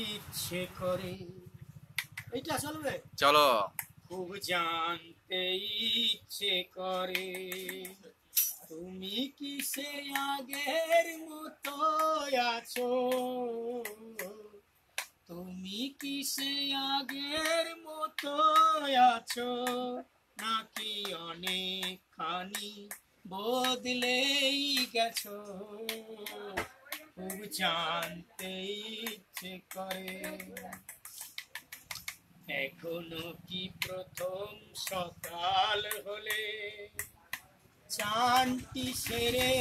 ইচ্ছে করে এইটা চলবে চলো খুব জানতে ইচ্ছে করে তুমি কি সে আগের মতো আছো তুমি কি সে আগের মতো আছো নাকি অনেকখানি বদলেই গেছো খুব জানতে ইচ্ছে করে এখনো কি প্রথম সকাল হলে চানটি সেরে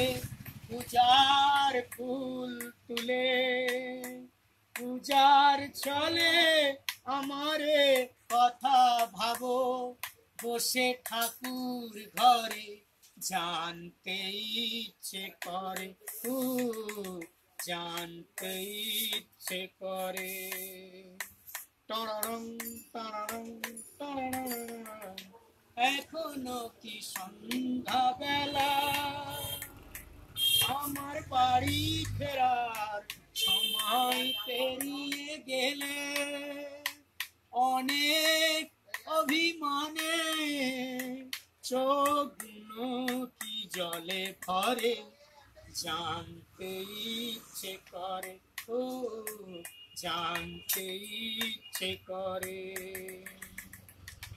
পূজার ফুল তুলে পূজার চলে আমারে কথা ভাবো বসে ঠাকুর ঘরে জানতে ইচ্ছে করে জানতে ইচ্ছে করে টরং টরং টরং এখনো কি সন্ধ্যা বেলা আমার বাড়ি ফেরার সময় পেরিয়ে গেলে অনেক অভিমানে চোখ কি জলে ভরে জানতে ইচ্ছে করে জানতে ইচ্ছে করে